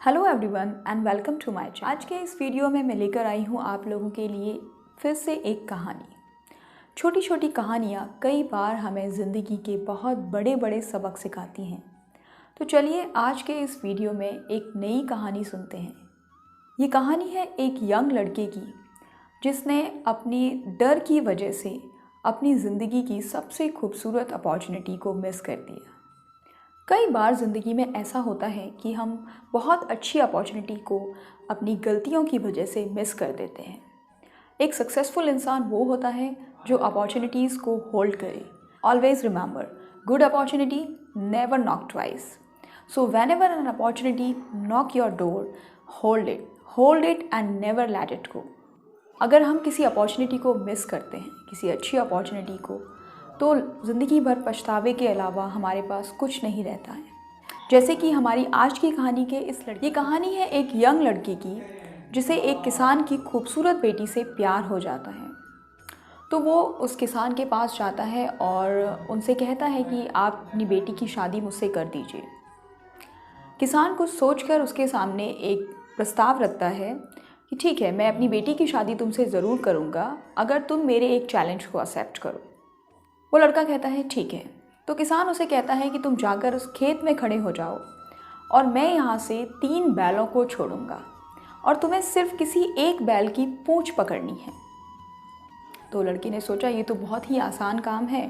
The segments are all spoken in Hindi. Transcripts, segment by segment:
Hello everyone and welcome to my channel. आज के इस वीडियो में मैं लेकर आई हूँ आप लोगों के लिए फिर से एक कहानी। छोटी छोटी कहानियाँ कई बार हमें ज़िंदगी के बहुत बड़े बड़े सबक सिखाती हैं। तो चलिए आज के इस वीडियो में एक नई कहानी सुनते हैं। ये कहानी है एक यंग लड़के की जिसने अपनी डर की वजह से अपनी ज़िंदगी की सबसे खूबसूरत अपॉर्चुनिटी को मिस कर दिया। कई बार ज़िंदगी में ऐसा होता है कि हम बहुत अच्छी अपॉर्चुनिटी को अपनी गलतियों की वजह से मिस कर देते हैं। एक सक्सेसफुल इंसान वो होता है जो अपॉर्चुनिटीज़ को होल्ड करे। Always remember, good opportunity never knock twice. So when ever an opportunity knock your door, hold it and never let it go. अगर हम किसी अपॉर्चुनिटी को मिस करते हैं, किसी अच्छी अपॉर्चुनिटी को, तो ज़िंदगी भर पछतावे के अलावा हमारे पास कुछ नहीं रहता है। जैसे कि हमारी आज की कहानी के इस लड़की, ये कहानी है एक यंग लड़के की जिसे एक किसान की खूबसूरत बेटी से प्यार हो जाता है। तो वो उस किसान के पास जाता है और उनसे कहता है कि आप अपनी बेटी की शादी मुझसे कर दीजिए। किसान कुछ सोचकर उसके सामने एक प्रस्ताव रखता है कि ठीक है, मैं अपनी बेटी की शादी तुमसे ज़रूर करूँगा अगर तुम मेरे एक चैलेंज को एक्सेप्ट करो। वो लड़का कहता है ठीक है। तो किसान उसे कहता है कि तुम जाकर उस खेत में खड़े हो जाओ और मैं यहाँ से 3 बैलों को छोड़ूंगा और तुम्हें सिर्फ किसी एक बैल की पूंछ पकड़नी है। तो लड़की ने सोचा ये तो बहुत ही आसान काम है।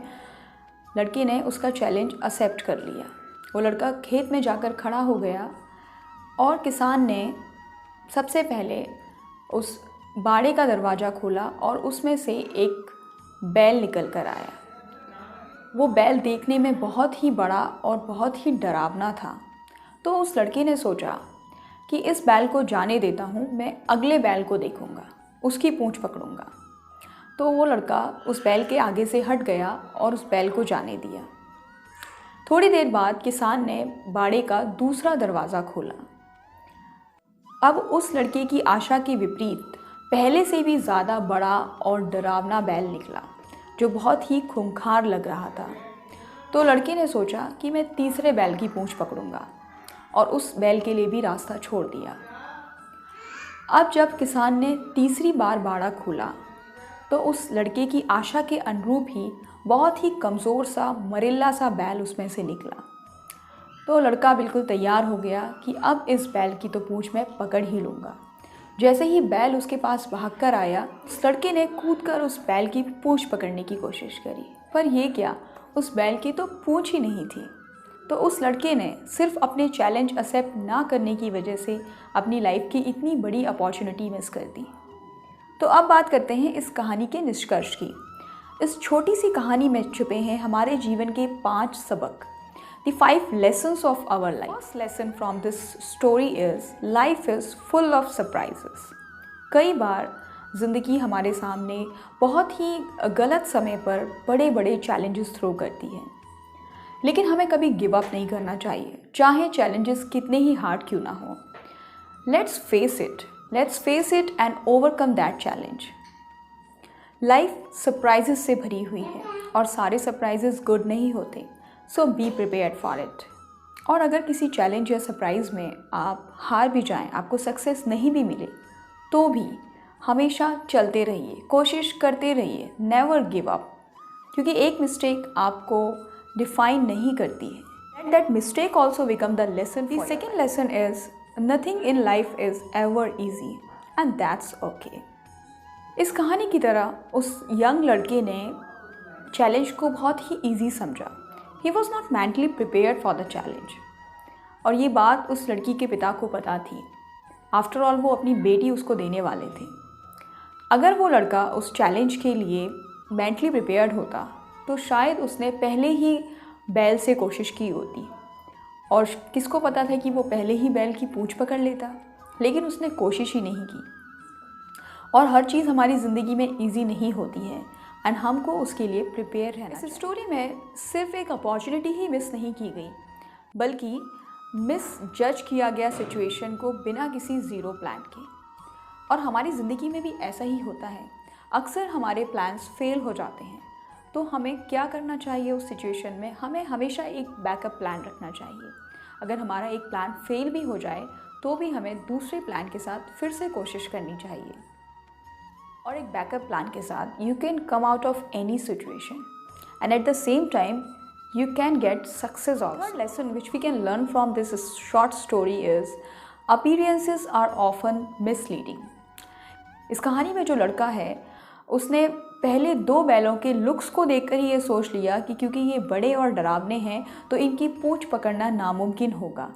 लड़के ने उसका चैलेंज एक्सेप्ट कर लिया। वो लड़का खेत में जाकर खड़ा हो गया और किसान ने सबसे पहले उस बाड़े का दरवाज़ा खोला और उसमें से एक बैल निकल कर आया। वो बैल देखने में बहुत ही बड़ा और बहुत ही डरावना था। तो उस लड़के ने सोचा कि इस बैल को जाने देता हूँ, मैं अगले बैल को देखूँगा, उसकी पूंछ पकड़ूँगा। तो वो लड़का उस बैल के आगे से हट गया और उस बैल को जाने दिया। थोड़ी देर बाद किसान ने बाड़े का दूसरा दरवाज़ा खोला। अब उस लड़के की आशा के विपरीत पहले से भी ज़्यादा बड़ा और डरावना बैल निकला जो बहुत ही खूंखार लग रहा था। तो लड़के ने सोचा कि मैं तीसरे बैल की पूंछ पकड़ूंगा और उस बैल के लिए भी रास्ता छोड़ दिया। अब जब किसान ने तीसरी बार बाड़ा खोला तो उस लड़के की आशा के अनुरूप ही बहुत ही कमज़ोर सा मरेला सा बैल उसमें से निकला। तो लड़का बिल्कुल तैयार हो गया कि अब इस बैल की तो पूंछ मैं पकड़ ही लूँगा। जैसे ही बैल उसके पास भागकर आया, उस लड़के ने कूदकर उस बैल की पूंछ पकड़ने की कोशिश करी, पर ये क्या, उस बैल की तो पूंछ ही नहीं थी। तो उस लड़के ने सिर्फ अपने चैलेंज एक्सेप्ट ना करने की वजह से अपनी लाइफ की इतनी बड़ी अपॉर्चुनिटी मिस कर दी। तो अब बात करते हैं इस कहानी के निष्कर्ष की। इस छोटी सी कहानी में छुपे हैं हमारे जीवन के 5 सबक। The 5 lessons of our life. First lesson from this story is life is full of surprises. कई बार ज़िंदगी हमारे सामने बहुत ही गलत समय पर बड़े बड़े चैलेंजेस थ्रो करती है, लेकिन हमें कभी गिव अप नहीं करना चाहिए, चाहे चैलेंजेस कितने ही हार्ड क्यों ना हो। Let's face it and overcome that challenge. Life surprises से भरी हुई है और सारे सरप्राइजेस गुड नहीं होते। सो बी प्रिपेयर्ड फॉर इट। और अगर किसी चैलेंज या सरप्राइज़ में आप हार भी जाएं, आपको सक्सेस नहीं भी मिले, तो भी हमेशा चलते रहिए, कोशिश करते रहिए, नेवर गिव अप, क्योंकि एक मिस्टेक आपको डिफाइन नहीं करती है। That mistake also become the lesson. The second lesson is nothing in life is ever easy and that's okay. इस कहानी की तरह उस यंग लड़के ने चैलेंज को बहुत ही ईजी समझा। He was not mentally prepared for the challenge. और ये बात उस लड़की के पिता को पता थी। आफ्टर ऑल वो अपनी बेटी उसको देने वाले थे। अगर वो लड़का उस चैलेंज के लिए मेंटली प्रिपेयर्ड होता तो शायद उसने पहले ही बैल से कोशिश की होती, और किसको पता था कि वो पहले ही बैल की पूंछ पकड़ लेता, लेकिन उसने कोशिश ही नहीं की। और हर चीज़ हमारी ज़िंदगी में ईजी नहीं होती है एंड हमको उसके लिए प्रिपेयर रहना चाहिए। इस स्टोरी में सिर्फ एक अपॉर्चुनिटी ही मिस नहीं की गई, बल्कि मिस जज किया गया सिचुएशन को बिना किसी ज़ीरो प्लान के। और हमारी ज़िंदगी में भी ऐसा ही होता है। अक्सर हमारे प्लान्स फेल हो जाते हैं, तो हमें क्या करना चाहिए उस सिचुएशन में? हमें हमेशा एक बैकअप प्लान रखना चाहिए। अगर हमारा एक प्लान फेल भी हो जाए तो भी हमें दूसरे प्लान के साथ फिर से कोशिश करनी चाहिए। और एक बैकअप प्लान के साथ you can come out of any situation and at the same time you can get success also. Third lesson which we can learn from this short story is appearances are often misleading. इस कहानी में जो लड़का है उसने पहले 2 बैलों के लुक्स को देखकर ही ये सोच लिया कि क्योंकि ये बड़े और डरावने हैं तो इनकी पूंछ पकड़ना नामुमकिन होगा।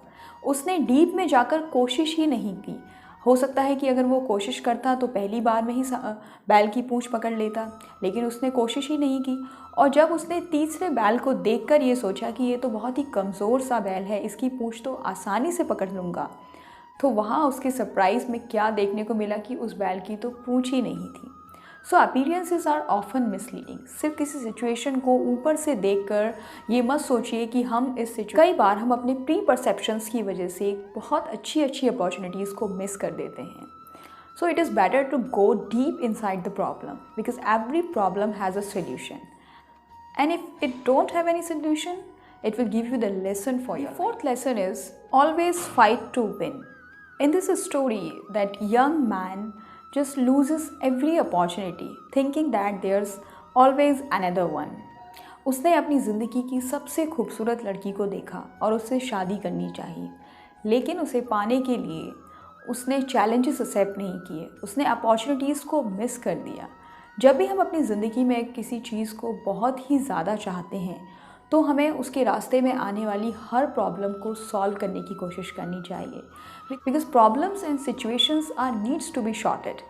उसने डीप में जाकर कोशिश ही नहीं की। हो सकता है कि अगर वो कोशिश करता तो पहली बार में ही बैल की पूंछ पकड़ लेता, लेकिन उसने कोशिश ही नहीं की। और जब उसने तीसरे बैल को देखकर ये सोचा कि ये तो बहुत ही कमज़ोर सा बैल है, इसकी पूंछ तो आसानी से पकड़ लूँगा, तो वहाँ उसके सरप्राइज़ में क्या देखने को मिला कि उस बैल की तो पूंछ ही नहीं थी। सो अपीयरेंसेस आर ऑफन मिसलीडिंग। सिर्फ किसी सिचुएशन को ऊपर से देखकर ये मत सोचिए कि हम कई बार हम अपने प्री परसेप्शंस की वजह से बहुत अच्छी अपॉर्चुनिटीज़ को मिस कर देते हैं। So it is better to go deep inside the problem because every problem has a solution and if it don't have any solution it will give you the lesson for you. The fourth lesson is always fight to win. In this story that young man just loses every opportunity thinking that there's always another one. उसने अपनी ज़िंदगी की सबसे खूबसूरत लड़की को देखा और उससे शादी करनी चाहिए, लेकिन उसे पाने के लिए उसने चैलेंजेस एक्सेप्ट नहीं किए, उसने अपॉर्चुनिटीज़ को मिस कर दिया। जब भी हम अपनी ज़िंदगी में किसी चीज़ को बहुत ही ज़्यादा चाहते हैं तो हमें उसके रास्ते में आने वाली हर प्रॉब्लम को सॉल्व करने की कोशिश करनी चाहिए because problems and situations are needs to be sorted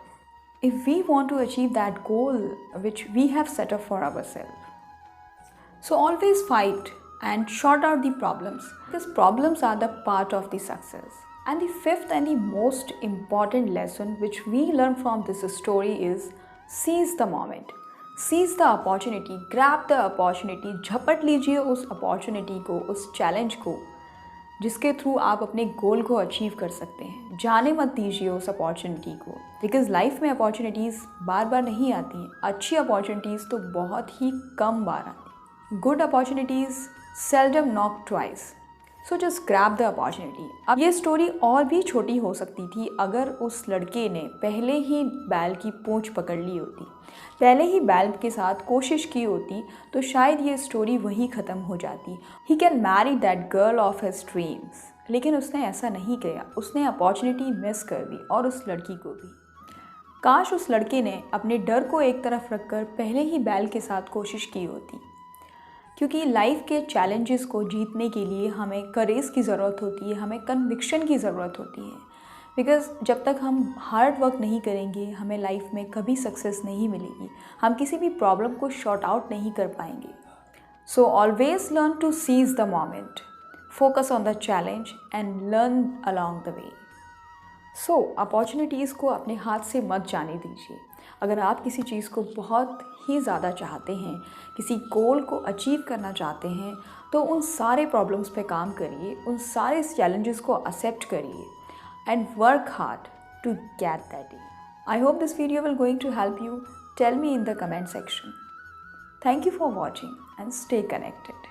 if we want to achieve that goal which we have set up for ourself. So always fight and sort out the problems because problems are the part of the success. And the fifth and the most important lesson which we learn from this story is seize the moment, seize the opportunity, grab the opportunity, झपट लीजिए उस अपॉर्चुनिटी को, उस चैलेंज को जिसके थ्रू आप अपने गोल को अचीव कर सकते हैं। जाने मत दीजिए उस अपॉर्चुनिटी को बिकॉज लाइफ में अपॉर्चुनिटीज़ बार बार नहीं आती हैं। अच्छी अपॉर्चुनिटीज़ तो बहुत ही कम बार आती हैं। Good opportunities seldom knock twice, so just grab the opportunity. अब ये स्टोरी और भी छोटी हो सकती थी अगर उस लड़के ने पहले ही बैल की पूंछ पकड़ ली होती, पहले ही बैल के साथ कोशिश की होती, तो शायद ये स्टोरी वहीं ख़त्म हो जाती। He can marry that girl of his dreams, लेकिन उसने ऐसा नहीं किया, उसने अपॉर्चुनिटी मिस कर दी और उस लड़की को भी। काश उस लड़के ने अपने डर को एक तरफ रखकर पहले ही बैल के साथ कोशिश की होती, क्योंकि लाइफ के चैलेंजेस को जीतने के लिए हमें करेज की ज़रूरत होती है, हमें कन्विक्शन की ज़रूरत होती है बिकॉज़ जब तक हम हार्ड वर्क नहीं करेंगे हमें लाइफ में कभी सक्सेस नहीं मिलेगी, हम किसी भी प्रॉब्लम को शॉर्ट आउट नहीं कर पाएंगे। So always learn to seize the moment, focus on the challenge and learn along the way. So opportunities को अपने हाथ से मत जाने दीजिए। अगर आप किसी चीज़ को बहुत ही ज़्यादा चाहते हैं, किसी गोल को अचीव करना चाहते हैं, तो उन सारे प्रॉब्लम्स पे काम करिए, उन सारे चैलेंजेस को एक्सेप्ट करिए and work hard to get that day. I hope this video will going to help you. Tell me in the comment section. Thank you for watching and stay connected.